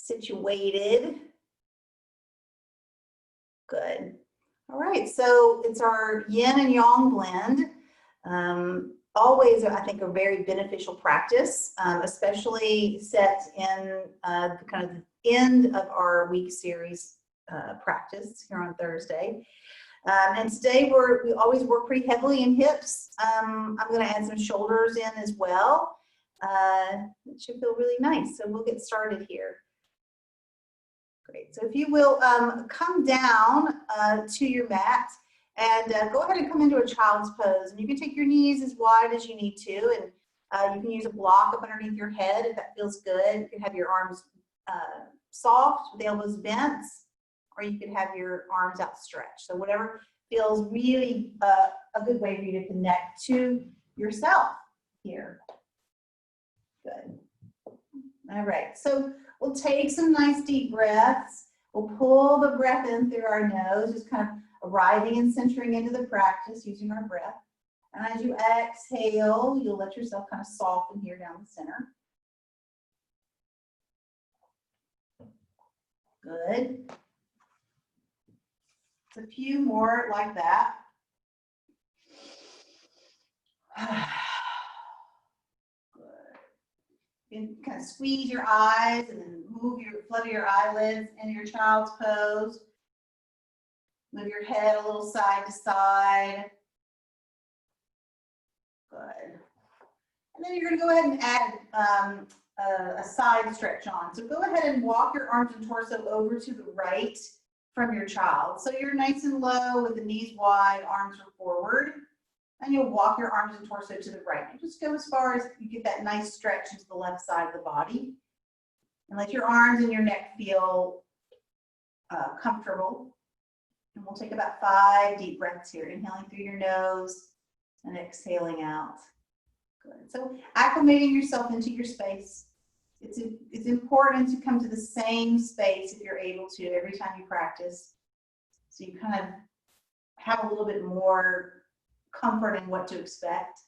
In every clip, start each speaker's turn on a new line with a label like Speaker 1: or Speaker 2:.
Speaker 1: situated. Good. All right, so it's our yin and yang blend. Always, I think, a very beneficial practice, especially set in kind of the end of our week series practice here on Thursday. And today we always work pretty heavily in hips. I'm going to add some shoulders in as well. It should feel really nice. So we'll get started here. Great. So if you will come down to your mat and go ahead and come into a child's pose. And you can take your knees as wide as you need to, and you can use a block up underneath your head if that feels good. You can have your arms soft with the elbows bent, or you could have your arms outstretched. So whatever feels really a good way for you to connect to yourself here. Good. All right, so we'll take some nice deep breaths. We'll pull the breath in through our nose, just kind of arriving and centering into the practice using our breath. And as you exhale, you'll let yourself kind of soften here down the center. Good. A few more like that. Good. You can kind of squeeze your eyes and then flutter your eyelids into your child's pose. Move your head a little side to side. Good. And then you're going to go ahead and add a side stretch on. So go ahead and walk your arms and torso over to the right from your child. So you're nice and low with the knees wide, arms are forward, and you'll walk your arms and torso to the right. And just go as far as you get that nice stretch into the left side of the body. And let your arms and your neck feel comfortable. And we'll take about 5 deep breaths here, inhaling through your nose and exhaling out. Good. So acclimating yourself into your space. It's important to come to the same space if you're able to every time you practice. So you kind of have a little bit more comfort in what to expect.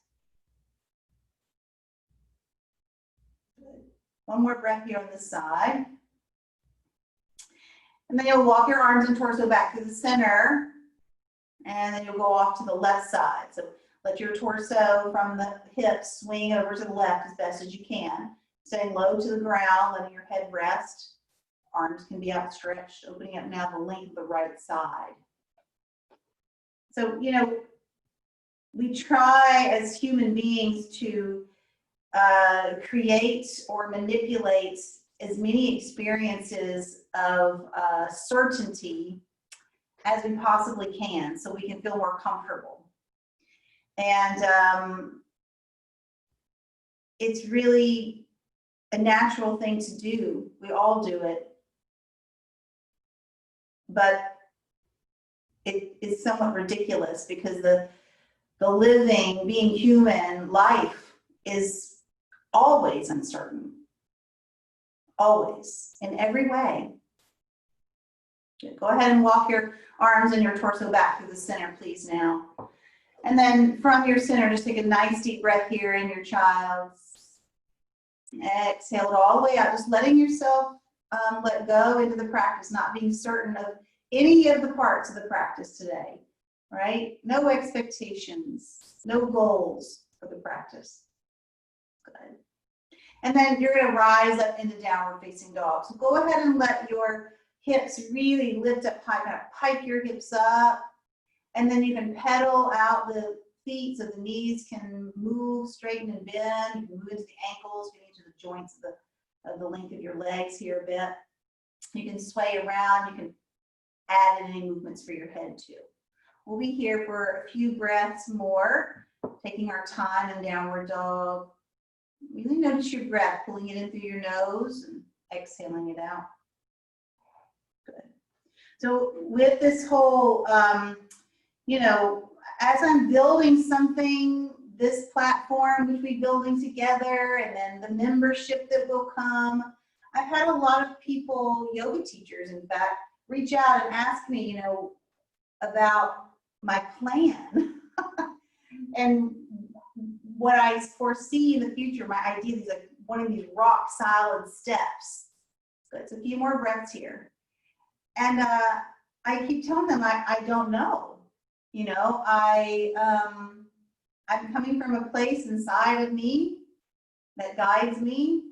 Speaker 1: Good. One more breath here on this side. And then you'll walk your arms and torso back to the center. And then you'll go off to the left side. So let your torso from the hips swing over to the left as best as you can. Staying low to the ground, letting your head rest. Arms can be outstretched, opening up now the length of the right side. So, you know, we try as human beings to create or manipulate as many experiences of certainty as we possibly can so we can feel more comfortable. And it's really a natural thing to do. We all do it. But it is somewhat ridiculous because the living, being human life is always uncertain. Always, in every way. Go ahead and walk your arms and your torso back to the center, please, now. And then from your center, just take a nice deep breath here in your child's. Exhale it all the way out, just letting yourself let go into the practice, not being certain of any of the parts of the practice today, right? No expectations, no goals for the practice. Good. And then you're going to rise up into downward facing dog. So go ahead and let your hips really lift up high, kind of pike your hips up, and then you can pedal out the feet so the knees can move, straighten and bend. You can move into the ankles, get into the joints of the length of your legs here a bit. You can sway around. You can add in any movements for your head too. We'll be here for a few breaths more, taking our time in downward dog. Really notice your breath, pulling it in through your nose and exhaling it out. Good. So with this whole, you know, as I'm building something, this platform which we're building together, and then the membership that will come, I've had a lot of people, yoga teachers in fact, reach out and ask me, you know, about my plan and what I foresee in the future. My idea is like one of these rock solid steps Good. So a few more breaths here. And I keep telling them I don't know. You know, I'm coming from a place inside of me that guides me,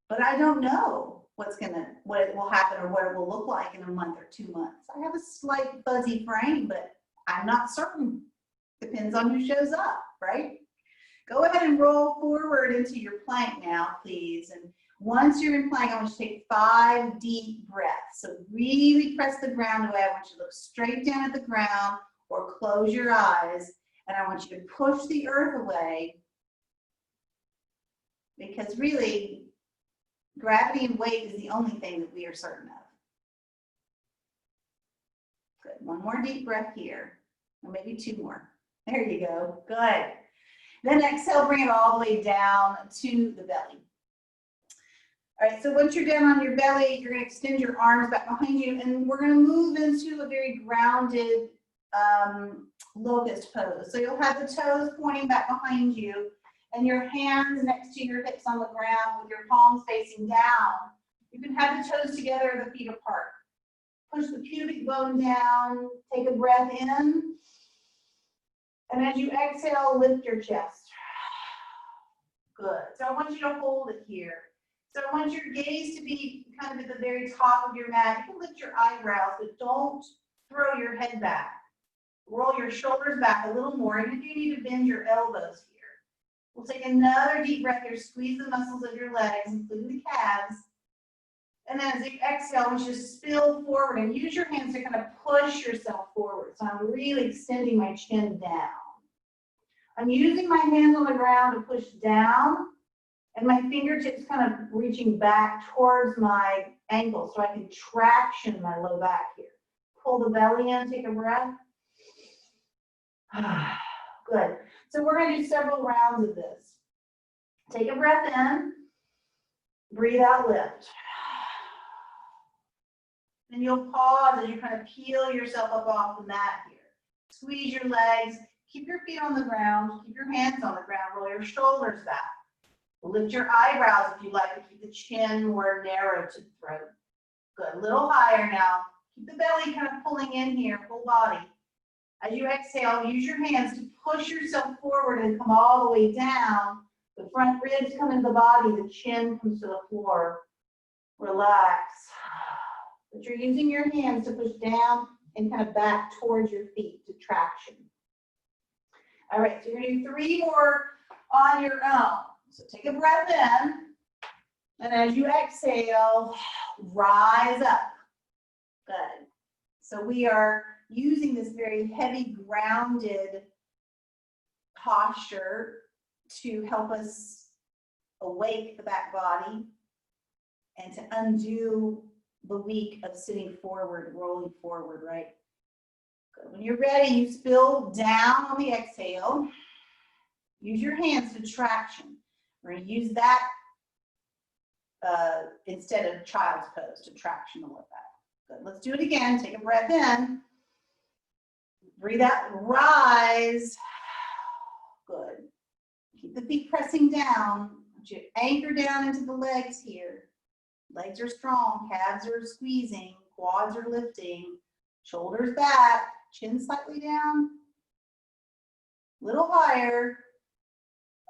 Speaker 1: but I don't know what it will happen or what it will look like in a month or 2 months. I have a slight fuzzy frame, but I'm not certain. Depends on who shows up, right? Go ahead and roll forward into your plank now, please. And once you're in plank, I want you to take 5 deep breaths. So really press the ground away. I want you to look straight down at the ground or close your eyes. And I want you to push the earth away, because really, gravity and weight is the only thing that we are certain of. Good. One more deep breath here, or maybe 2 more. There you go. Good. Then exhale, bring it all the way down to the belly. All right, so once you're down on your belly, you're going to extend your arms back behind you, and we're going to move into a very grounded locust pose. So you'll have the toes pointing back behind you, and your hands next to your hips on the ground with your palms facing down. You can have the toes together or the feet apart. Push the pubic bone down, take a breath in. And as you exhale, lift your chest. Good. So I want you to hold it here. So I want your gaze to be kind of at the very top of your mat. You can lift your eyebrows, but don't throw your head back. Roll your shoulders back a little more, even if you need to bend your elbows here. We'll take another deep breath here. Squeeze the muscles of your legs, including the calves. And then as you exhale, I want you to spill forward and use your hands to kind of push yourself forward. So I'm really extending my chin down. I'm using my hands on the ground to push down, and my fingertips kind of reaching back towards my ankles so I can traction my low back here. Pull the belly in, take a breath. Good. So we're going to do several rounds of this. Take a breath in, breathe out, lift. Then you'll pause as you kind of peel yourself up off the mat here. Squeeze your legs, keep your feet on the ground, keep your hands on the ground, roll your shoulders back. Lift your eyebrows if you like to keep the chin more narrow to the throat. Good, a little higher now. Keep the belly kind of pulling in here, full body. As you exhale, use your hands to push yourself forward and come all the way down. The front ribs come into the body, the chin comes to the floor. Relax. But you're using your hands to push down and kind of back towards your feet to traction. All right, so you're going to do 3 more on your own. So take a breath in, and as you exhale, rise up. Good. So we are using this very heavy, grounded posture to help us awake the back body and to undo the week of sitting forward, rolling forward, right? Good. When you're ready, you spill down on the exhale. Use your hands to traction. We're going to use that instead of child's pose to traction a little bit. Good. Let's do it again. Take a breath in. Breathe out, rise. Good. Keep the feet pressing down. You anchor down into the legs here. Legs are strong, calves are squeezing, quads are lifting, shoulders back, chin slightly down, little higher.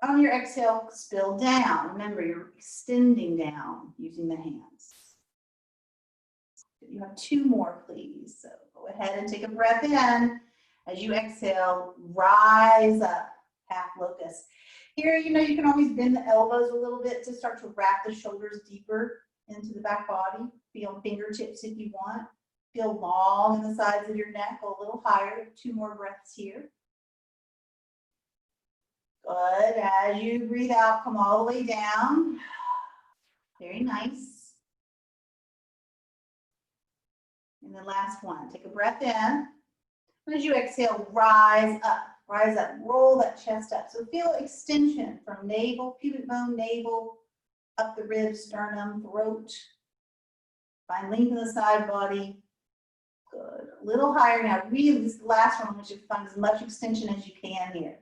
Speaker 1: On your exhale, spill down. Remember, you're extending down using the hands. You have 2 more, please. So go ahead and take a breath in. As you exhale, rise up, half locust. Here, you know, you can always bend the elbows a little bit to start to wrap the shoulders deeper into the back body. Feel fingertips if you want. Feel long in the sides of your neck, a little higher. 2 more breaths here. Good. As you breathe out, come all the way down. Very nice. And the last one, take a breath in. As you exhale, rise up. Rise up. Roll that chest up. So feel extension from navel, pubic bone, navel, up the ribs, sternum, throat. Find length in the side body. Good. A little higher now. Really, this last one, which you find as much extension as you can here.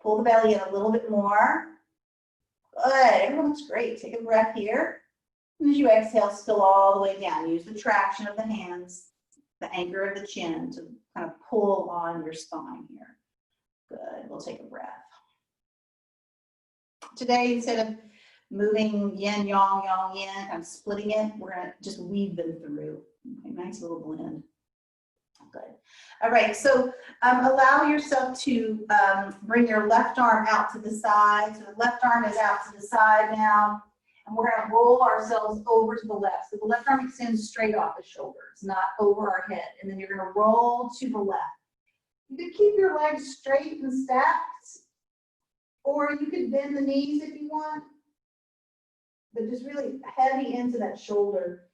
Speaker 1: Pull the belly in a little bit more. Good. Everyone looks great. Take a breath here. And as you exhale, spill all the way down. Use the traction of the hands, the anchor of the chin to kind of pull on your spine here. Good. We'll take a breath. Today, instead of moving yin, yang, yang, yin, kind of splitting it, we're going to just weave them through. Okay, nice little blend. Good. All right, so allow yourself to bring your left arm out to the side. So the left arm is out to the side now. And we're going to roll ourselves over to the left. So the left arm extends straight off the shoulders, not over our head. And then you're going to roll to the left. You could keep your legs straight and stacked, or you could bend the knees if you want, but just really heavy into that shoulder.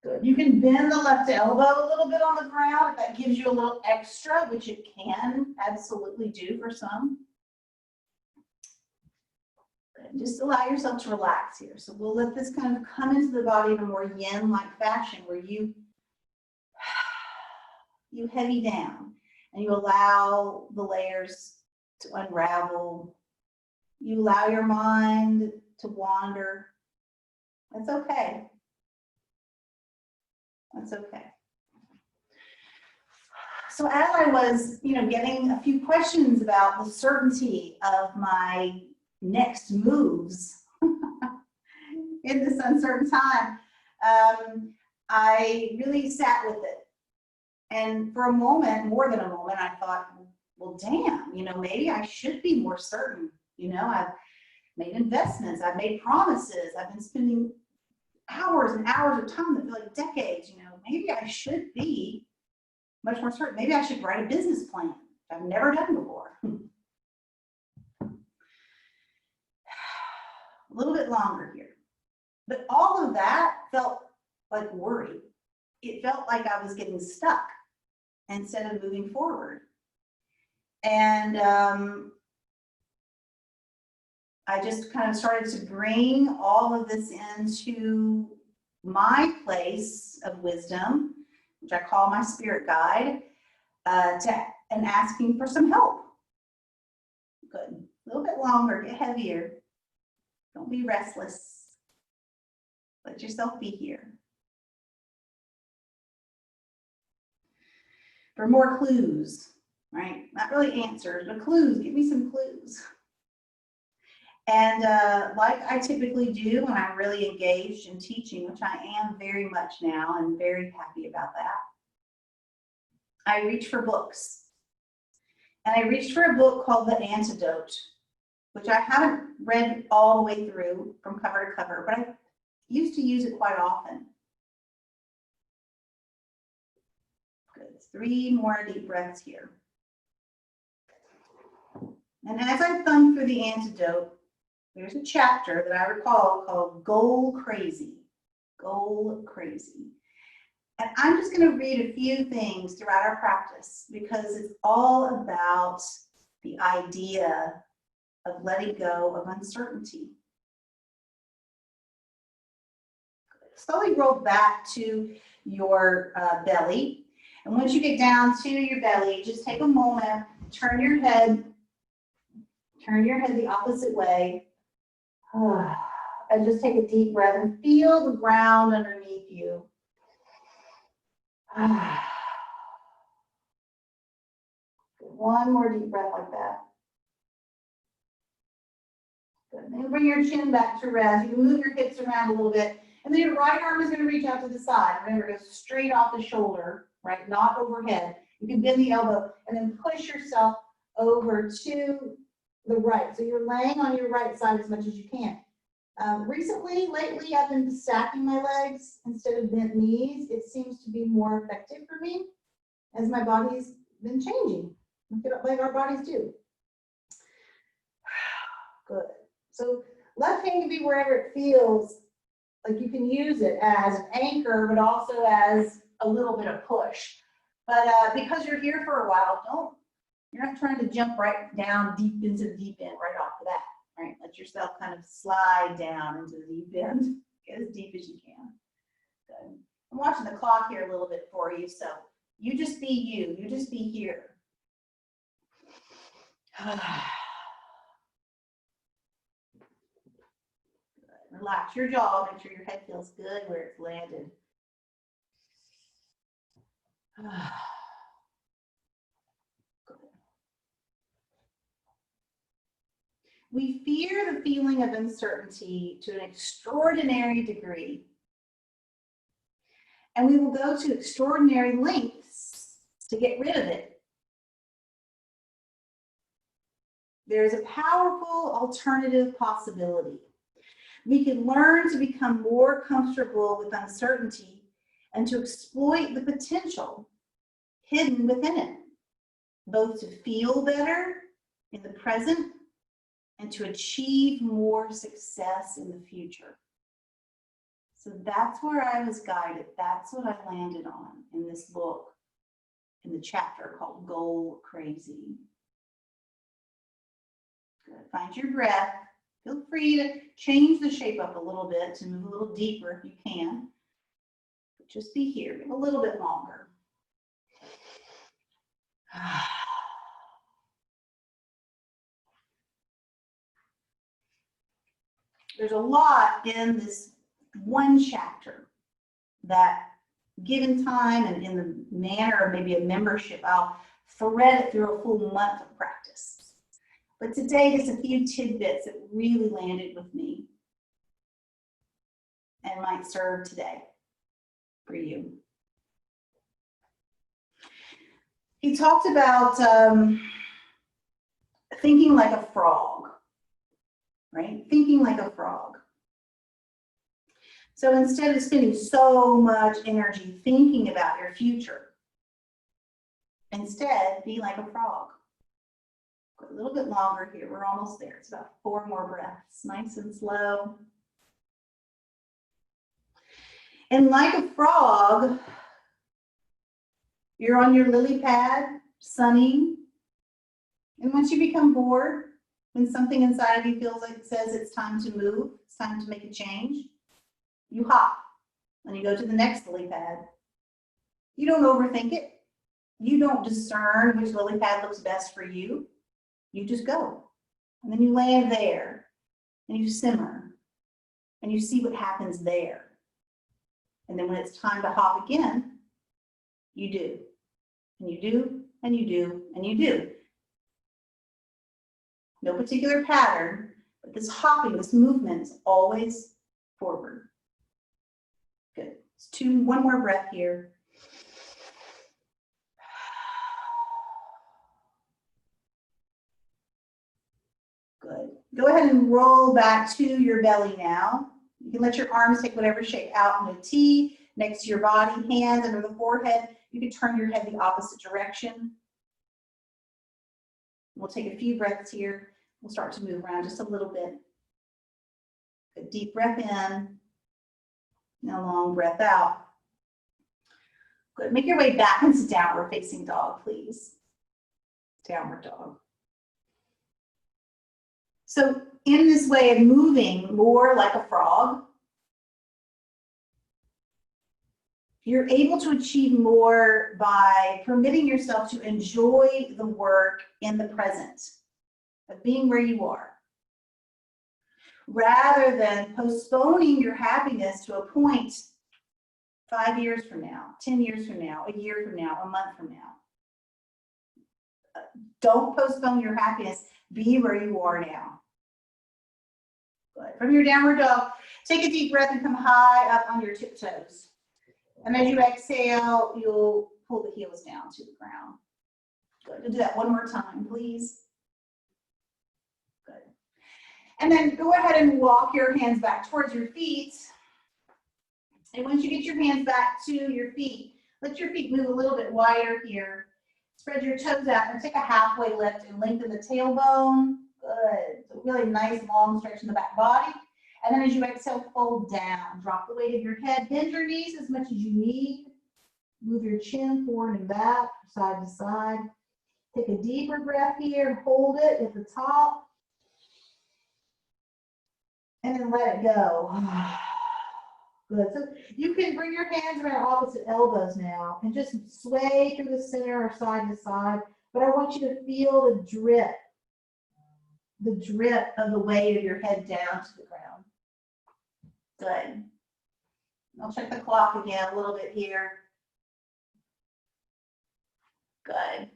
Speaker 1: Good. You can bend the left elbow a little bit on the ground if that gives you a little extra, which it can absolutely do for some. Good. Just allow yourself to relax here. So we'll let this kind of come into the body in a more yin-like fashion where you heavy down and you allow the layers to unravel. You allow your mind to wander. That's okay. That's okay. So as I was, getting a few questions about the certainty of my next moves in this uncertain time, I really sat with it. And for a moment, more than a moment, I thought, well, damn, maybe I should be more certain. I've made investments, I've made promises, I've been spending hours and hours of time that feel like decades, maybe I should be much more certain. Maybe I should write a business plan I've never done before. A little bit longer here. But all of that felt like worry. It felt like I was getting stuck instead of moving forward. And I just kind of started to bring all of this into my place of wisdom, which I call my spirit guide, and asking for some help. Good. A little bit longer, get heavier. Don't be restless. Let yourself be here. For more clues, right? Not really answers, but clues. Give me some clues. And like I typically do when I'm really engaged in teaching, which I am very much now and very happy about that, I reach for books. And I reached for a book called The Antidote, which I haven't read all the way through from cover to cover, but I used to use it quite often. Good. 3 more deep breaths here. And as I thumb through The Antidote, there's a chapter that I recall called Goal Crazy. Goal Crazy. And I'm just going to read a few things throughout our practice because it's all about the idea of letting go of uncertainty. Slowly roll back to your belly. And once you get down to your belly, just take a moment, turn your head the opposite way. And just take a deep breath and feel the ground underneath you. One more deep breath like that. Good. Then bring your chin back to rest. You can move your hips around a little bit. And then your right arm is going to reach out to the side. Remember, go straight off the shoulder, right? Not overhead. You can bend the elbow and then push yourself over to the right. So you're laying on your right side as much as you can. Lately, I've been stacking my legs instead of bent knees. It seems to be more effective for me as my body's been changing, like our bodies do. Good. So left hand can be wherever it feels like you can use it as an anchor, but also as a little bit of push. But because you're here for a while, you're not trying to jump right down deep into the deep end right off the bat. Right, let yourself kind of slide down into the deep end. Get as deep as you can. Good. I'm watching the clock here a little bit for you, so you just be you. You just be here. Relax your jaw. Make sure your head feels good where it's landed. We fear the feeling of uncertainty to an extraordinary degree, and we will go to extraordinary lengths to get rid of it. There is a powerful alternative possibility. We can learn to become more comfortable with uncertainty and to exploit the potential hidden within it, both to feel better in the present and to achieve more success in the future. So that's where I was guided. That's what I landed on in this book, in the chapter called Goal Crazy. Good. Find your breath. Feel free to change the shape up a little bit to move a little deeper if you can. But just be here. Give a little bit longer. There's a lot in this one chapter that, given time and in the manner of maybe a membership, I'll thread it through a full month of practice. But today, just a few tidbits that really landed with me and might serve today for you. He talked about thinking like a frog, right? Thinking like a frog. So instead of spending so much energy thinking about your future, instead be like a frog. A little bit longer here. We're almost there. It's about 4 more breaths. Nice and slow. And like a frog, you're on your lily pad, sunning. And once you become bored, when something inside of you feels like it says it's time to move, it's time to make a change, you hop and you go to the next lily pad. You don't overthink it. You don't discern which lily pad looks best for you. You just go. And then you land there and you simmer and you see what happens there. And then when it's time to hop again, you do. And you do, and you do, and you do. No particular pattern, but this hopping, this movement is always forward. Good. It's 1 more breath here. Good. Go ahead and roll back to your belly now. You can let your arms take whatever shape out in a T next to your body, hands under the forehead. You can turn your head the opposite direction. We'll take a few breaths here. We'll start to move around just a little bit. Good. Deep breath in. Now long breath out. Good. Make your way back into downward facing dog, please. Downward dog. So in this way of moving more like a frog, you're able to achieve more by permitting yourself to enjoy the work in the present, of being where you are, rather than postponing your happiness to a point 5 years from now, 10 years from now, a year from now, a month from now. Don't postpone your happiness. Be where you are now. Good. From your downward dog, take a deep breath and come high up on your tiptoes. And as you exhale, you'll pull the heels down to the ground. Good. We'll do that 1 more time, please. Good. And then go ahead and walk your hands back towards your feet. And once you get your hands back to your feet, let your feet move a little bit wider here. Spread your toes out and take a halfway lift and lengthen the tailbone. Good. So really nice long stretch in the back body. And then as you exhale, fold down. Drop the weight of your head. Bend your knees as much as you need. Move your chin forward and back, side to side. Take a deeper breath here. Hold it at the top. And then let it go. Good. So you can bring your hands around opposite elbows now and just sway through the center or side to side. But I want you to feel the drip of the weight of your head down to the ground. Good. I'll check the clock again a little bit here. Good. A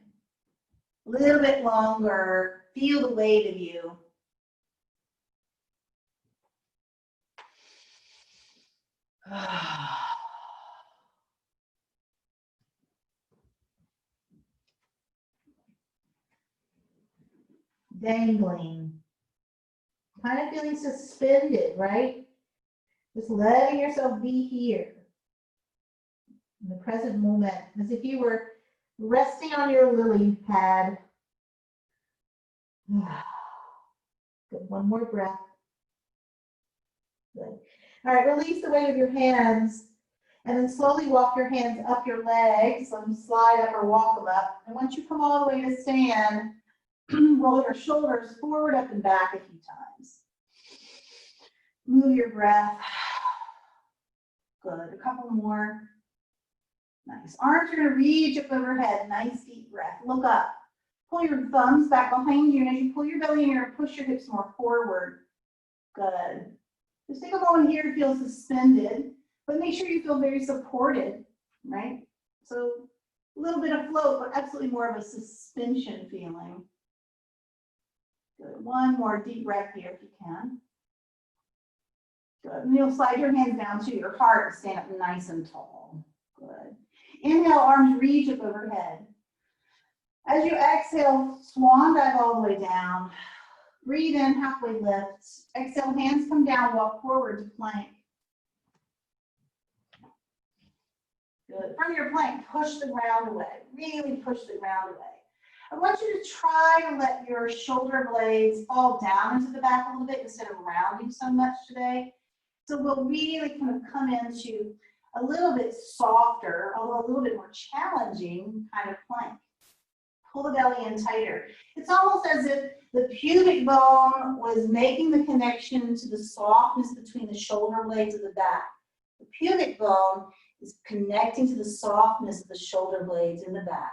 Speaker 1: little bit longer. Feel the weight of you. Dangling. Kind of feeling suspended, right? Just letting yourself be here in the present moment, as if you were resting on your lily pad. Good. One more breath. Good. All right, release the weight of your hands, and then slowly walk your hands up your legs. Let them slide up or walk them up. And once you come all the way to stand, roll your shoulders forward, up, and back a few times. Move your breath. Good. A couple more. Nice. Arms are going to reach up overhead. Nice deep breath. Look up. Pull your thumbs back behind you, and as you pull your belly in, you're going to push your hips more forward. Good. Just take a moment here to feel suspended, but make sure you feel very supported, right? So a little bit of float, but absolutely more of a suspension feeling. Good. One more deep breath here if you can. Good. And you'll slide your hands down to your heart and stand up nice and tall. Good. Inhale, arms reach up overhead. As you exhale, swan dive all the way down. Breathe in, halfway lift. Exhale, hands come down, walk forward to plank. Good. From your plank, push the ground away. Really push the ground away. I want you to try to let your shoulder blades fall down into the back a little bit instead of rounding so much today. So we'll really kind of come into a little bit softer, although a little bit more challenging kind of plank. Pull the belly in tighter. It's almost as if the pubic bone was making the connection to the softness between the shoulder blades of the back. The pubic bone is connecting to the softness of the shoulder blades in the back.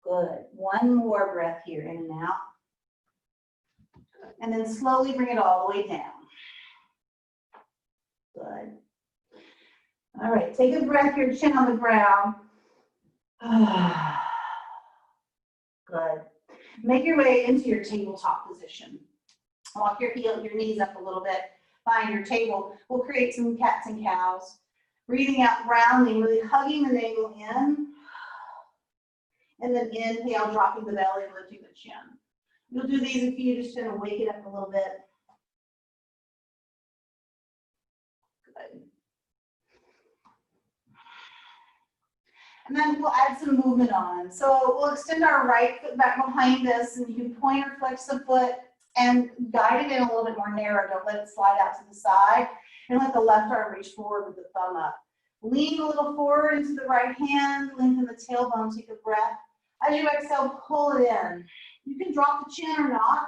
Speaker 1: Good. One more breath here, in and out. And then slowly bring it all the way down. Good. All right, take a breath, your chin on the ground. Good. Make your way into your tabletop position. Walk your knees up a little bit. Find your table. We'll create some cats and cows. Breathing out, rounding, really hugging the navel in. And then inhale, dropping the belly and lifting the chin. You'll do these if you just kind of wake it up a little bit. Good. And then we'll add some movement on. So we'll extend our right foot back behind us, and you can point or flex the foot and guide it in a little bit more narrow. Don't let it slide out to the side. And let the left arm reach forward with the thumb up. Lean a little forward into the right hand, lengthen the tailbone, take a breath. As you exhale, pull it in. You can drop the chin or not,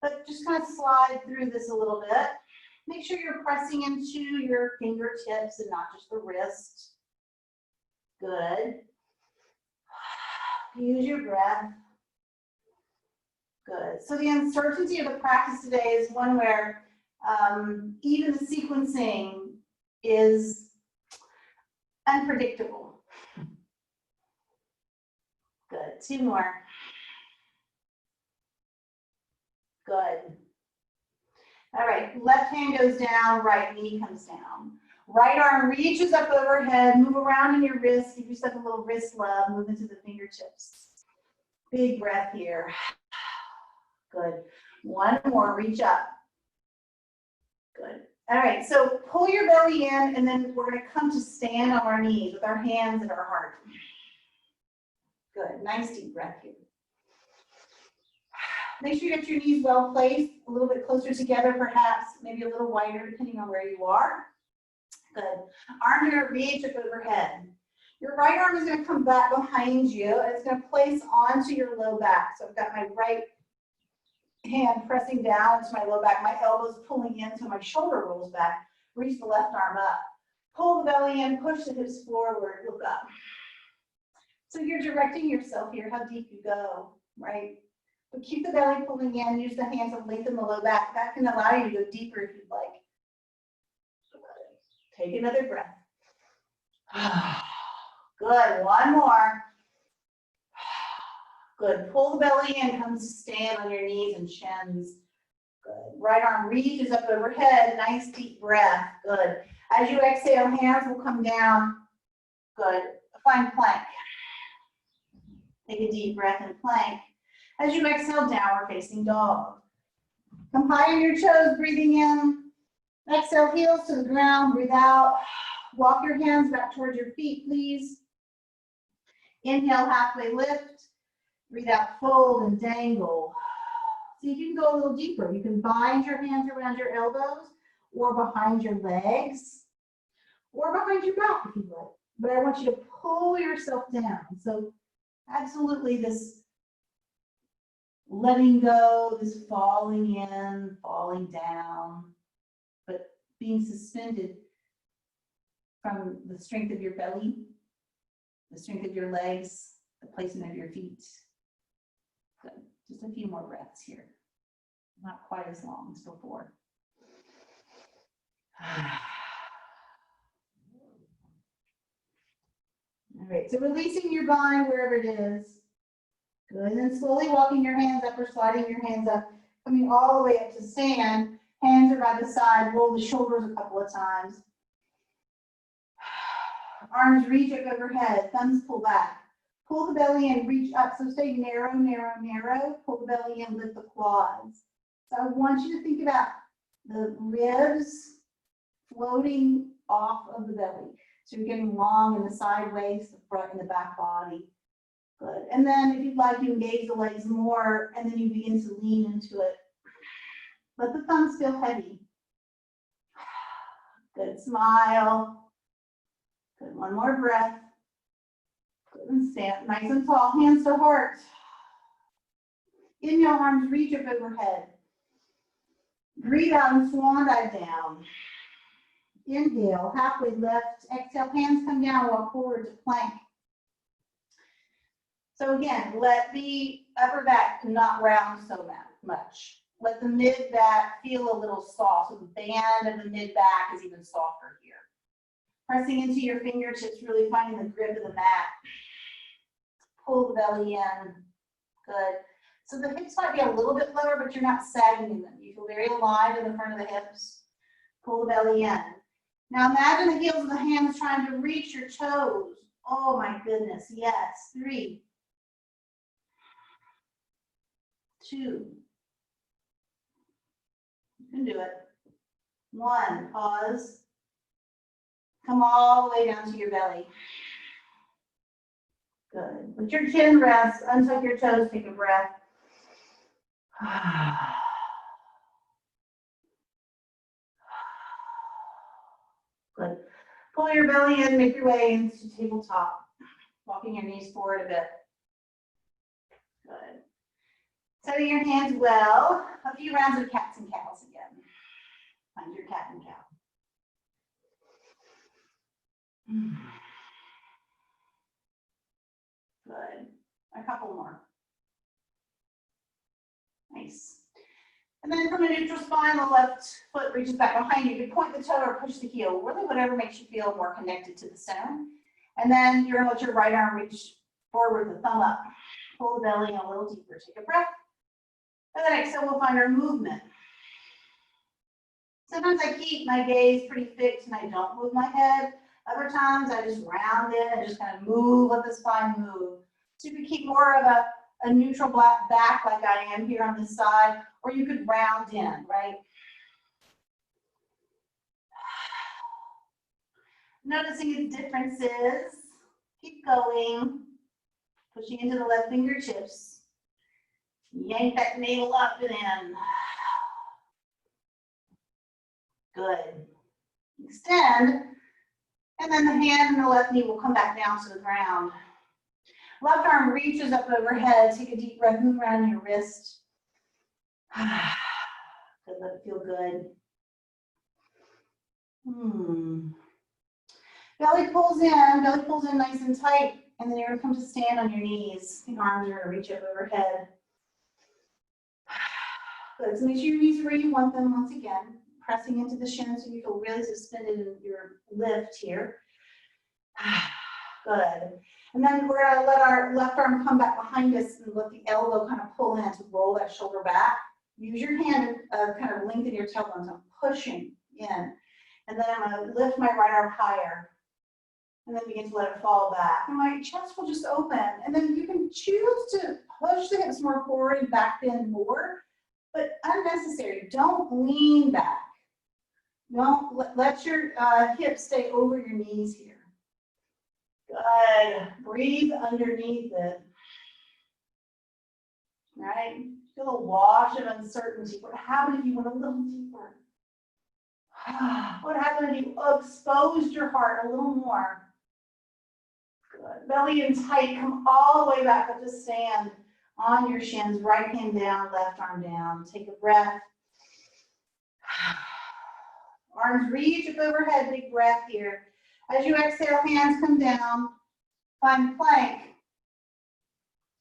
Speaker 1: but just kind of slide through this a little bit. Make sure you're pressing into your fingertips and not just the wrist. Good. Use your breath. Good. So the uncertainty of the practice today is one where even the sequencing is unpredictable. Good. Two more. Good. All right. Left hand goes down, right knee comes down. Right arm reaches up overhead, move around in your wrist, give yourself a little wrist love, move into the fingertips. Big breath here. Good. One more, reach up. Good. All right, so pull your belly in, and then we're going to come to stand on our knees with our hands at our heart. Good. Nice deep breath here. Make sure you get your knees well placed, a little bit closer together, perhaps, maybe a little wider, depending on where you are. Good. Arm here, reach up overhead. Your right arm is going to come back behind you, and it's going to place onto your low back. So I've got my right hand pressing down into my low back, my elbows pulling in so my shoulder rolls back. Reach the left arm up. Pull the belly in, push the hips forward, look up. So you're directing yourself here, how deep you go, right? But keep the belly pulling in, use the hands to lengthen the low back. That can allow you to go deeper if you'd like. Take another breath. Good, one more. Good, pull the belly in, come to stand on your knees and shins. Good, right arm reaches up overhead, nice deep breath, good. As you exhale, hands will come down. Good, find plank. Take a deep breath in plank. As you exhale, downward facing dog. Come high on your toes, breathing in. Exhale, heels to the ground, breathe out. Walk your hands back towards your feet, please. Inhale, halfway lift. Breathe out, fold and dangle. So you can go a little deeper. You can bind your hands around your elbows or behind your legs or behind your back if you like. But I want you to pull yourself down. So absolutely this letting go, this falling in, falling down, but being suspended from the strength of your belly, the strength of your legs, the placement of your feet. Good. Just a few more breaths here. Not quite as long as before. All right, so releasing your bind wherever it is. Good, and then slowly walking your hands up or sliding your hands up, coming all the way up to stand. Hands are by the side, roll the shoulders a couple of times. Arms reach up overhead, thumbs pull back. Pull the belly in, reach up, so stay narrow, narrow, narrow. Pull the belly in, lift the quads. So I want you to think about the ribs floating off of the belly. So you're getting long in the side waist, the front and the back body. Good. And then if you'd like, you engage the legs more, and then you begin to lean into it. Let the thumbs feel heavy. Good. Smile. Good. One more breath. Good. And stand nice and tall. Hands to heart. Inhale, arms reach up overhead. Breathe out and swan dive down. Inhale, halfway lift. Exhale, hands come down, walk forward to plank. So again, let the upper back not round so much. Let the mid back feel a little soft. So the band of the mid back is even softer here. Pressing into your fingertips, really finding the grip of the mat. Pull the belly in. Good. So the hips might be a little bit lower, but you're not sagging in them. You feel very aligned in the front of the hips. Pull the belly in. Now imagine the heels of the hands trying to reach your toes. Oh my goodness, yes. 3, 2. You can do it. 1, pause. Come all the way down to your belly. Good. Let your chin rest, untuck your toes, take a breath. Good. Pull your belly in, make your way into tabletop. Walking your knees forward a bit. Good. Setting your hands well. A few rounds of cats and cows again. Find your cat and cow. Good. A couple more. Nice. And then from a neutral spine, the left foot reaches back behind you. You point the toe or push the heel, really whatever makes you feel more connected to the center. And then you're going to let your right arm reach forward, the thumb up. Pull the belly in a little deeper. Take a breath. And then exhale, we'll find our movement. Sometimes I keep my gaze pretty fixed and I don't move my head. Other times I just round it and just kind of move, let the spine move. So you can keep more of a neutral back like I am here on this side, or you could round in, right? Noticing its differences. Keep going. Pushing into the left fingertips. Yank that navel up and in. Good. Extend. And then the hand and the left knee will come back down to the ground. Left arm reaches up overhead. Take a deep breath, move around your wrist. Good, let it feel good. Belly pulls in nice and tight. And then you're going to come to stand on your knees. The arms are going to reach up overhead. Good, so make sure your knees are where you want them once again. pressing into the shins so you feel really suspended in your lift here. Good. And then we're going to let our left arm come back behind us and let the elbow kind of pull in to roll that shoulder back. Use your hand to kind of lengthen your tailbone. So I'm pushing in. And then I'm going to lift my right arm higher. And then begin to let it fall back. And my chest will just open. And then you can choose to push the hips more forward and back bend more, but unnecessary. Don't lean back. Don't let your hips stay over your knees here. Good. Breathe underneath it. Right? Feel a wash of uncertainty. What happened if you went a little deeper? What happened if you exposed your heart a little more? Good. Belly in tight. Come all the way back up to stand on your shins. Right hand down, left arm down. Take a breath. Arms reach up overhead. Big breath here. As you exhale, hands come down. Find plank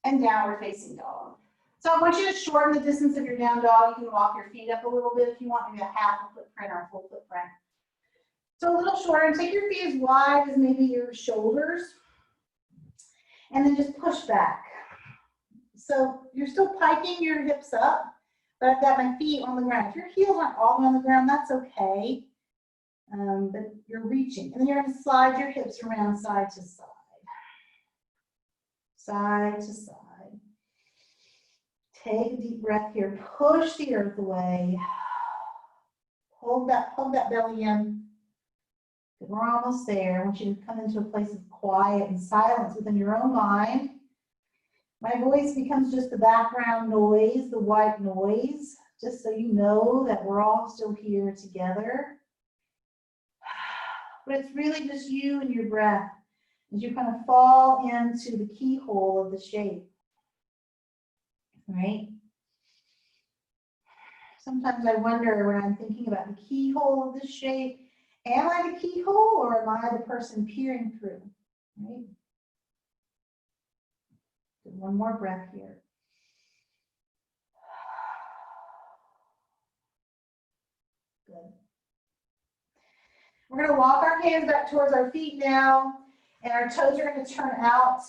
Speaker 1: and downward facing dog. So I want you to shorten the distance of your down dog. You can walk your feet up a little bit if you want, maybe a half a footprint or a full footprint. So a little shorter, and take your feet as wide as maybe your shoulders. And then just push back. So you're still piking your hips up, but I've got my feet on the ground. If your heels aren't all on the ground, that's okay. But you're reaching. And then you're going to slide your hips around side to side. Side to side. Take a deep breath here. Push the earth away. Hold that belly in. We're almost there. I want you to come into a place of quiet and silence within your own mind. My voice becomes just the background noise, the white noise, just so you know that we're all still here together. But it's really just you and your breath as you kind of fall into the keyhole of the shape. Right? Sometimes I wonder when I'm thinking about the keyhole of this shape, am I the keyhole or am I the person peering through? Right? One more breath here. Good. We're going to walk our hands back towards our feet now, and our toes are going to turn out.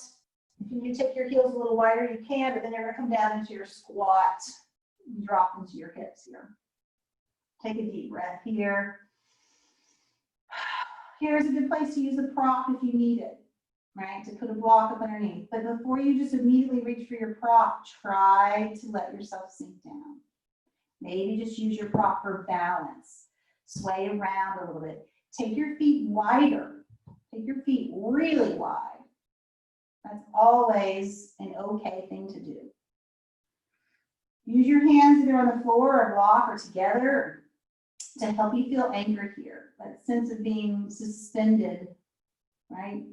Speaker 1: If you need to take your heels a little wider, you can, but then you're going to come down into your squat and drop into your hips here. Take a deep breath here. Here's a good place to use a prop if you need it, right? To put a block up underneath. But before you just immediately reach for your prop, try to let yourself sink down. Maybe just use your prop for balance. Sway around a little bit. Take your feet wider. Take your feet really wide. That's always an okay thing to do. Use your hands either on the floor or block or together to help you feel anchored here. That sense of being suspended, right?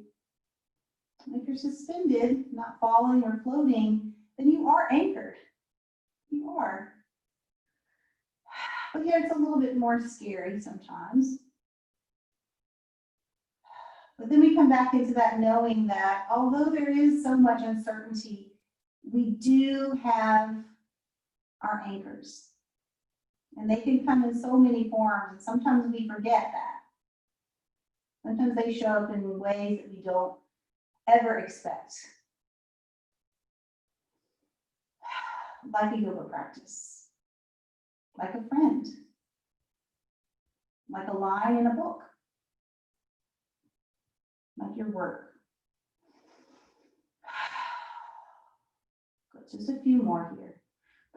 Speaker 1: If you're suspended, not falling or floating, then you are anchored. You are. But yeah, it's a little bit more scary sometimes. But then we come back into that knowing that although there is so much uncertainty, we do have our anchors. And they can come in so many forms, and sometimes we forget that. Sometimes they show up in ways that we don't ever expect. Like a yoga practice, like a friend, like a line in a book, like your work. Good. Just a few more here.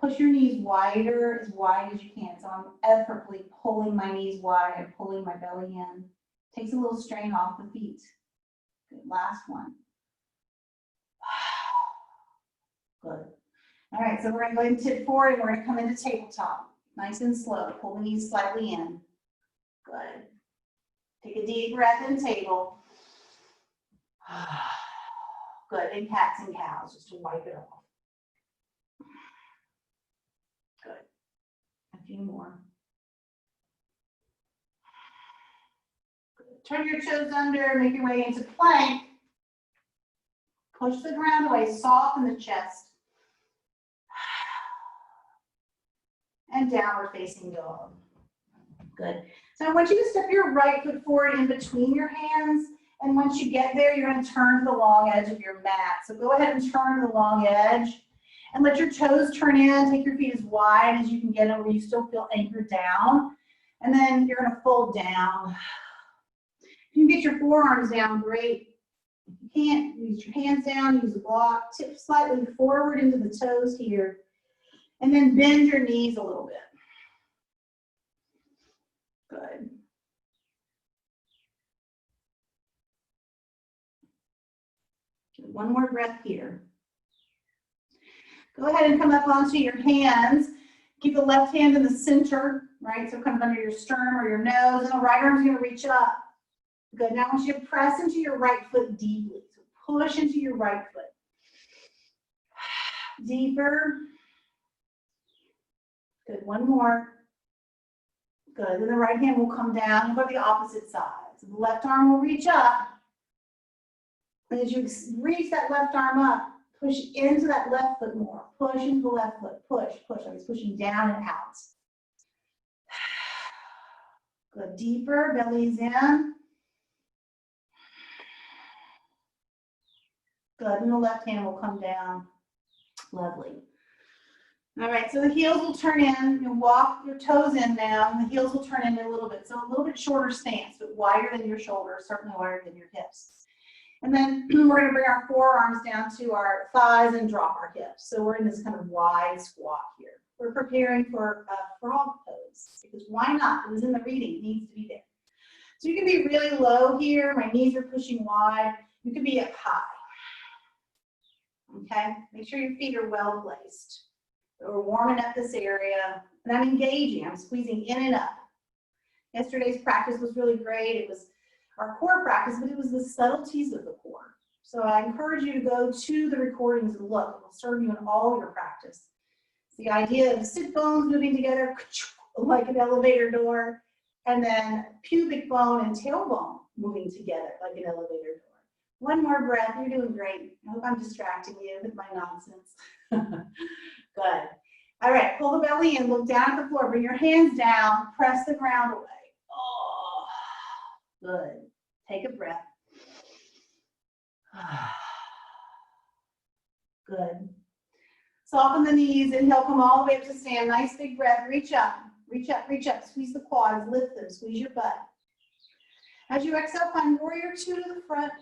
Speaker 1: Push your knees wider, as wide as you can. So I'm effortlessly pulling my knees wide and pulling my belly in. Takes a little strain off the feet. Good. Last one. Good. All right, so we're going to go ahead and tip forward and we're going to come into tabletop. Nice and slow. Pull the knees slightly in. Good. Take a deep breath in table. Good. And cats and cows, just to wipe it off. Good. A few more. Good. Turn your toes under, make your way into plank. Push the ground away, soften the chest. And downward facing dog. Good. So I want you to step your right foot forward in between your hands. And once you get there, you're going to turn to the long edge of your mat. So go ahead and turn to the long edge and let your toes turn in. Take your feet as wide as you can get them where you still feel anchored down. And then you're going to fold down. If you can get your forearms down, great. If you can't, use your hands down, use the block. Tip slightly forward into the toes here. And then bend your knees a little bit. Good. One more breath here. Go ahead and come up onto your hands. Keep the left hand in the center, right? So kind of under your sternum or your nose, and the right arm's going to reach up. Good. Now I want you to press into your right foot deeply. So push into your right foot. Deeper. Good. One more. Good. Then the right hand will come down and go to the opposite side. So the left arm will reach up. And as you reach that left arm up, push into that left foot more. Push into the left foot. Push, push. Like it's pushing down and out. Good. Deeper. Belly's in. Good. And the left hand will come down. Lovely. All right. So the heels will turn in. You'll walk your toes in now, and the heels will turn in a little bit. So a little bit shorter stance, but wider than your shoulders, certainly wider than your hips. And then we're going to bring our forearms down to our thighs and drop our hips. So we're in this kind of wide squat here. We're preparing for a frog pose, because why not? It was in the reading. It needs to be there. So you can be really low here. My knees are pushing wide. You can be up high. Okay? Make sure your feet are well placed. We're warming up this area. And I'm engaging. I'm squeezing in and up. Yesterday's practice was really great. It was our core practice, but it was the subtleties of the core. So I encourage you to go to the recordings and look. It will serve you in all your practice. It's the idea of sit bones moving together like an elevator door, and then pubic bone and tailbone moving together like an elevator door. One more breath. You're doing great. I hope I'm distracting you with my nonsense. Good. All right, pull the belly in, look down at the floor, bring your hands down, press the ground away. Oh, good. Take a breath. Good. Soften the knees, inhale, come all the way up to stand. Nice big breath. Reach up, reach up, reach up. Squeeze the quads, lift them, squeeze your butt. As you exhale, find warrior two to the front.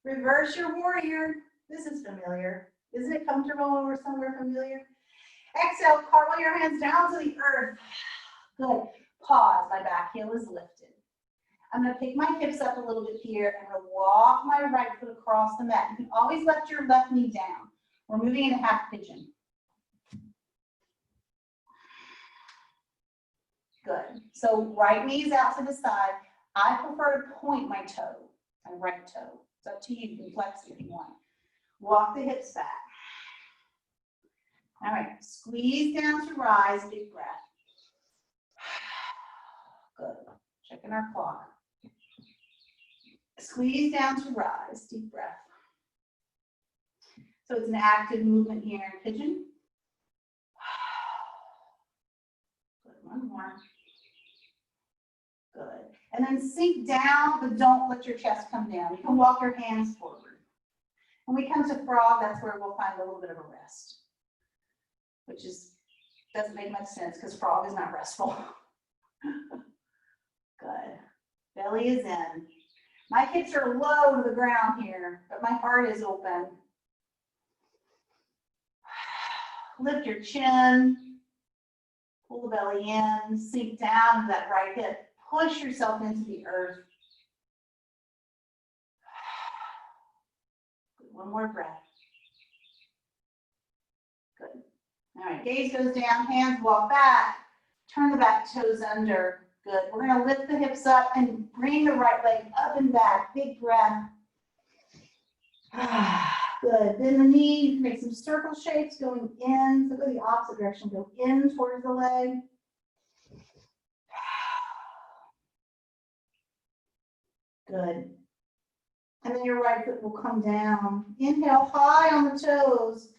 Speaker 1: Reverse your warrior. This is familiar. Isn't it comfortable when we're somewhere familiar? Exhale, cartwheel your hands down to the earth. Good. Pause. My back heel is lifted. I'm going to pick my hips up a little bit here. I'm going to walk my right foot across the mat. You can always lift your left knee down. We're moving into half pigeon. Good. So right knee is out to the side. I prefer to point my toe, my right toe. It's up to you. You can flex it if you want. Walk the hips back. All right. Squeeze down to rise. Big breath. Good. Checking our clock. Squeeze down to rise. Deep breath. So it's an active movement here in pigeon. Good. One more. Good. And then sink down, but don't let your chest come down. You can walk your hands forward. When we come to frog, that's where we'll find a little bit of a rest, which doesn't make much sense because frog is not restful. Good. Belly is in. My hips are low to the ground here, but my heart is open. Lift your chin. Pull the belly in. Sink down to that right hip. Push yourself into the earth. Good. One more breath. Good. All right, gaze goes down, hands walk back. Turn the back toes under. Good. We're going to lift the hips up and bring the right leg up and back. Big breath. Good. Bend the knee. You can make some circle shapes going in. So go the opposite direction. Go in towards the leg. Good. And then your right foot will come down. Inhale high on the toes.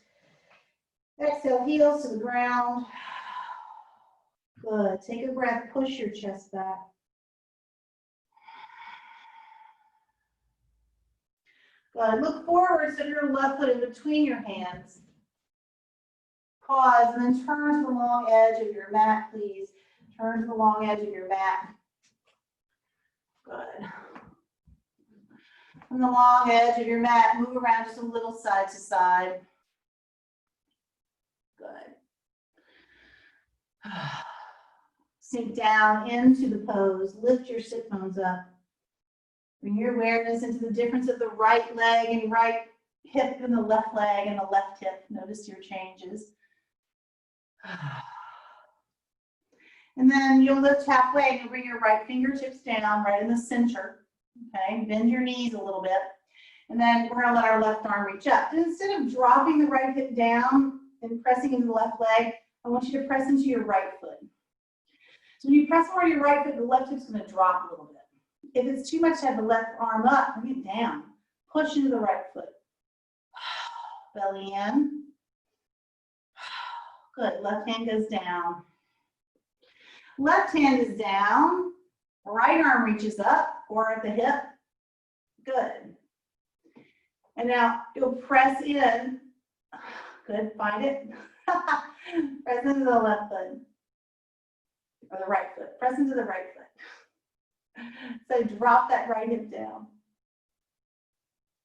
Speaker 1: Exhale, heels to the ground. Good. Take a breath. Push your chest back. Good. Look forward so your left foot in between your hands. Pause and then turn to the long edge of your mat, please. Turn to the long edge of your mat. Good. From the long edge of your mat, move around just a little side to side. Good. Sink down into the pose. Lift your sit bones up. Bring your awareness into the difference of the right leg and right hip and the left leg and the left hip. Notice your changes. And then you'll lift halfway and you'll bring your right fingertips down right in the center. Okay, bend your knees a little bit. And then we're gonna let our left arm reach up. And instead of dropping the right hip down and pressing into the left leg, I want you to press into your right foot. So when you press more to your right foot, the left hip's gonna drop a little bit. If it's too much to have the left arm up, bring it down. Push into the right foot. Belly in. Good, left hand goes down. Left hand is down. Right arm reaches up or at the hip. Good. And now you'll press in. Good, find it. Press into the left foot. Or the right foot. Press into the right foot. So drop that right hip down.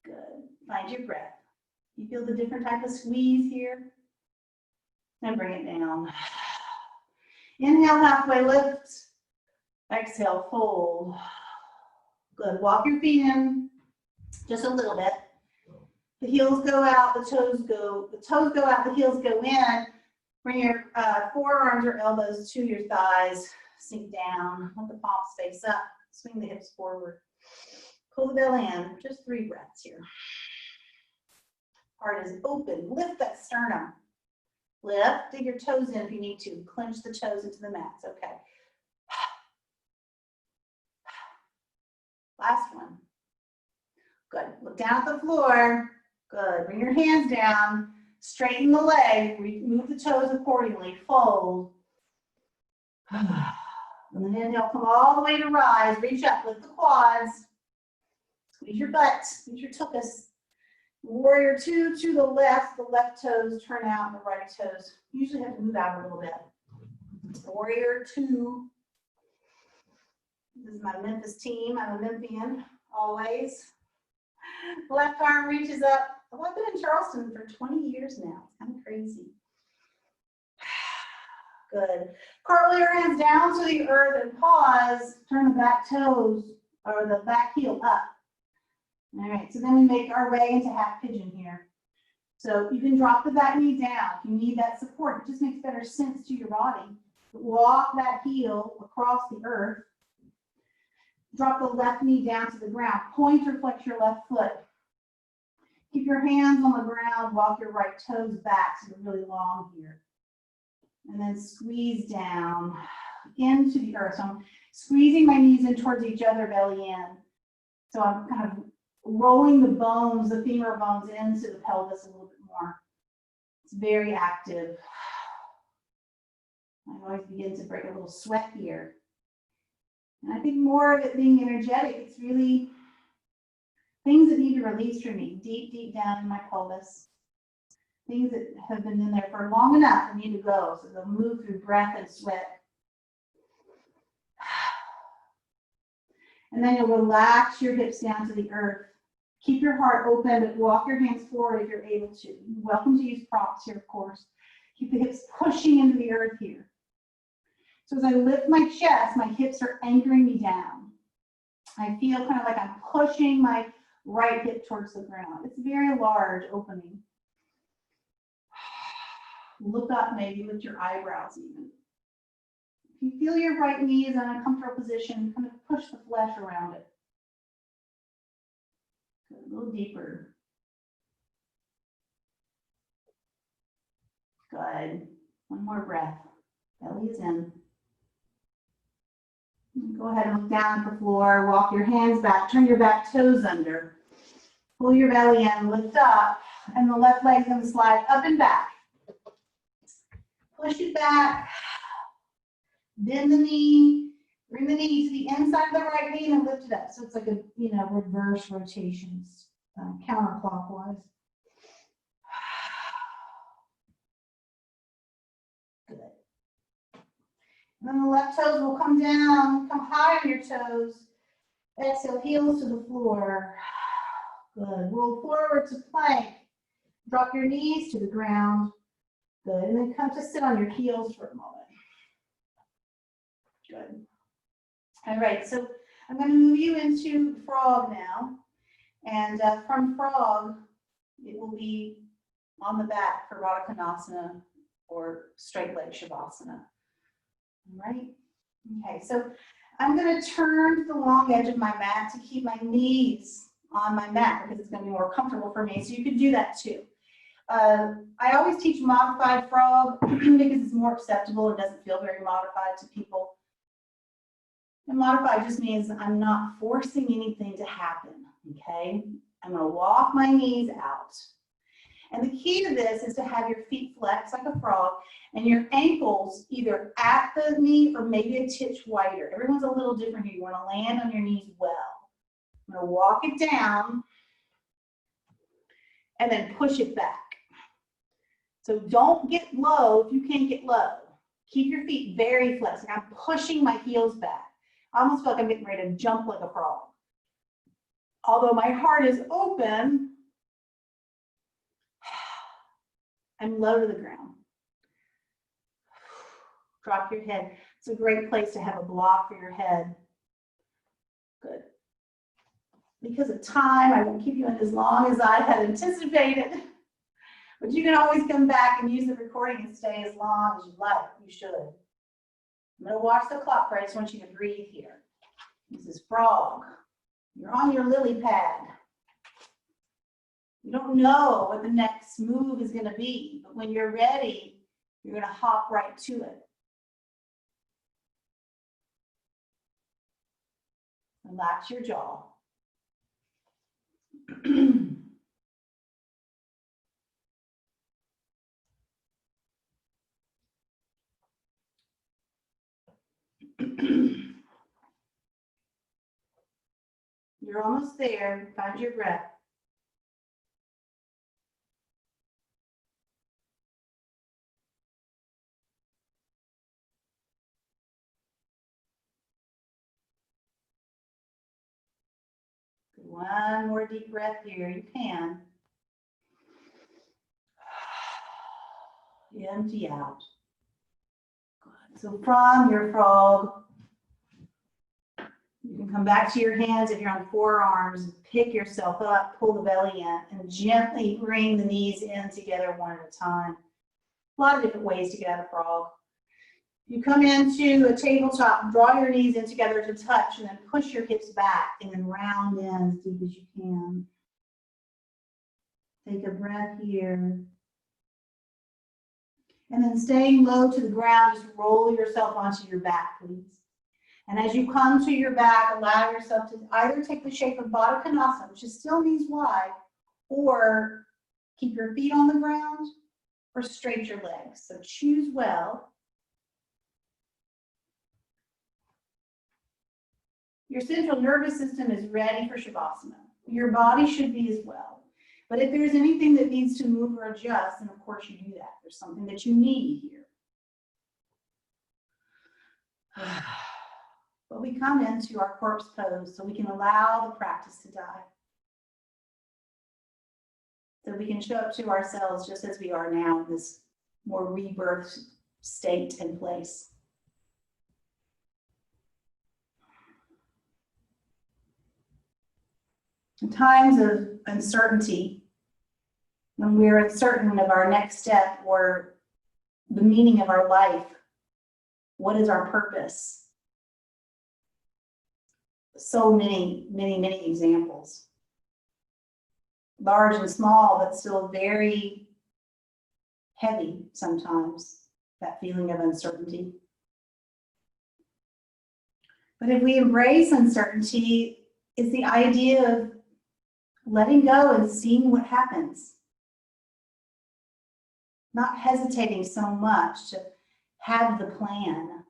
Speaker 1: Good. Find your breath. You feel the different type of squeeze here? And bring it down. Inhale, halfway lift. Exhale, fold. Good. Walk your feet in just a little bit. The heels go out, the toes go out, the heels go in. Bring your forearms or elbows to your thighs. Sink down. Let the palms face up. Swing the hips forward. Pull the belly in. Just 3 breaths here. Heart is open. Lift that sternum. Lift. Dig your toes in if you need to. Clench the toes into the mats. Okay. Last one. Good. Look down at the floor. Good. Bring your hands down. Straighten the leg. Move the toes accordingly. Fold. And then inhale, come all the way to rise. Reach up, lift the quads. Squeeze your butt, squeeze your tuchus. Warrior 2 to the left toes turn out and the right toes. Usually have to move out a little bit. Warrior 2. This is my Memphis team. I'm a Memphian, always. Left arm reaches up. Well, I've been in Charleston for 20 years now. It's kind of crazy. Good. Cartwheel your hands down to the earth and pause. Turn the back toes or the back heel up. All right, so then we make our way into half pigeon here. So you can drop the back knee down if you need that support. It just makes better sense to your body. Walk that heel across the earth. Drop the left knee down to the ground. Point or flex your left foot. Keep your hands on the ground. Walk your right toes back so they're really long here. And then squeeze down into the earth. So I'm squeezing my knees in towards each other, belly in. So I'm kind of rolling the bones, the femur bones into the pelvis a little bit more. It's very active. I always begin to break a little sweat here. And I think more of it being energetic, it's really things that need to release from me, deep, deep down in my pelvis. Things that have been in there for long enough for me to go. So they'll move through breath and sweat. And then you'll relax your hips down to the earth. Keep your heart open, but walk your hands forward if you're able to. You're welcome to use props here, of course. Keep the hips pushing into the earth here. So as I lift my chest, my hips are anchoring me down. I feel kind of like I'm pushing my right hip towards the ground. It's a very large opening. Look up maybe with your eyebrows even. If you feel your right knee is in a comfortable position, kind of push the flesh around it. A little deeper. Good. One more breath. Belly is in. Go ahead and look down at the floor. Walk your hands back. Turn your back toes under. Pull your belly in. Lift up. And the left leg's going to slide up and back. Push it back. Bend the knee, bring the knee to the inside of the right knee and lift it up. So it's like a, reverse rotations, counterclockwise. Good. And then the left toes will come down, come high on your toes. Exhale, heels to the floor. Good. Roll forward to plank. Drop your knees to the ground. Good. And then come to sit on your heels for a moment. Good. All right. So I'm going to move you into frog now. And from frog, it will be on the back for Radha Konasana or straight leg Shavasana. All right. Okay. So I'm going to turn the long edge of my mat to keep my knees on my mat because it's going to be more comfortable for me. So you can do that too. I always teach modified frog because it's more acceptable and doesn't feel very modified to people. And modified just means I'm not forcing anything to happen, okay? I'm going to walk my knees out. And the key to this is to have your feet flex like a frog and your ankles either at the knee or maybe a titch wider. Everyone's a little different here. You want to land on your knees well. I'm going to walk it down and then push it back. So don't get low if you can't get low. Keep your feet very flexed. Like I'm pushing my heels back. I almost feel like I'm getting ready to jump like a frog. Although my heart is open, I'm low to the ground. Drop your head. It's a great place to have a block for your head. Good. Because of time, I won't keep you in as long as I had anticipated. But you can always come back and use the recording and stay as long as you like. You should. I'm going to watch the clock, but I just want you to breathe here. This is frog. You're on your lily pad. You don't know what the next move is going to be, but when you're ready, you're going to hop right to it. Relax your jaw. You're almost there. Find your breath. One more deep breath here. You can. Empty out. Good. So from your frog, you can come back to your hands if you're on forearms, pick yourself up, pull the belly in, and gently bring the knees in together one at a time. A lot of different ways to get out of frog. You come into a tabletop, draw your knees in together to touch, and then push your hips back, and then round in as deep as you can. Take a breath here. And then staying low to the ground, just roll yourself onto your back, please. And as you come to your back, allow yourself to either take the shape of Baddha Konasana, which is still knees wide, or keep your feet on the ground, or straighten your legs. So choose well. Your central nervous system is ready for Shavasana. Your body should be as well. But if there's anything that needs to move or adjust, then of course you do that. There's something that you need here. But we come into our corpse pose so we can allow the practice to die. So we can show up to ourselves just as we are now in this more rebirth state and place. In times of uncertainty, when we're uncertain of our next step or the meaning of our life, what is our purpose? So many examples. Large and small, but still very heavy sometimes, that feeling of uncertainty. But if we embrace uncertainty, it's the idea of letting go and seeing what happens. Not hesitating so much to have the plan,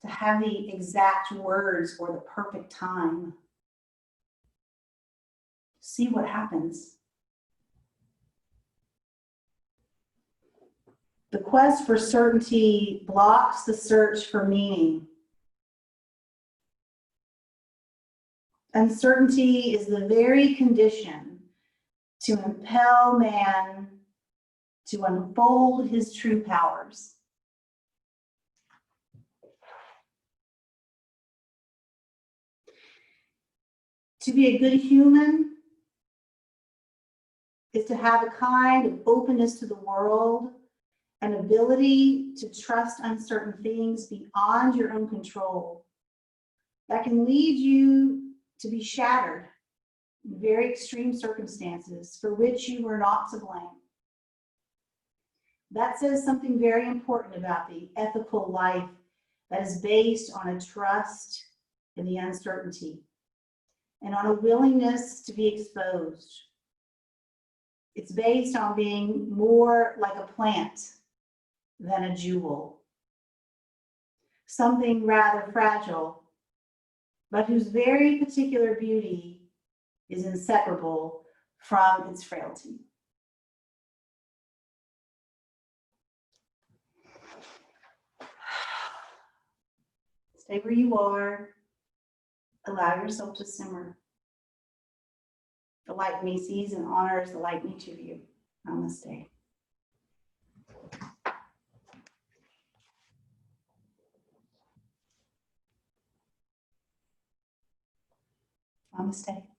Speaker 1: to have the exact words or the perfect time. See what happens. The quest for certainty blocks the search for meaning. Uncertainty is the very condition to impel man to unfold his true powers. To be a good human is to have a kind of openness to the world, an ability to trust uncertain things beyond your own control that can lead you to be shattered in very extreme circumstances for which you were not to blame. That says something very important about the ethical life that is based on a trust in the uncertainty and on a willingness to be exposed. It's based on being more like a plant than a jewel, something rather fragile, but whose very particular beauty is inseparable from its frailty. Stay where you are. Allow yourself to simmer. The light in me sees and honors the light in each of you. Namaste. Namaste.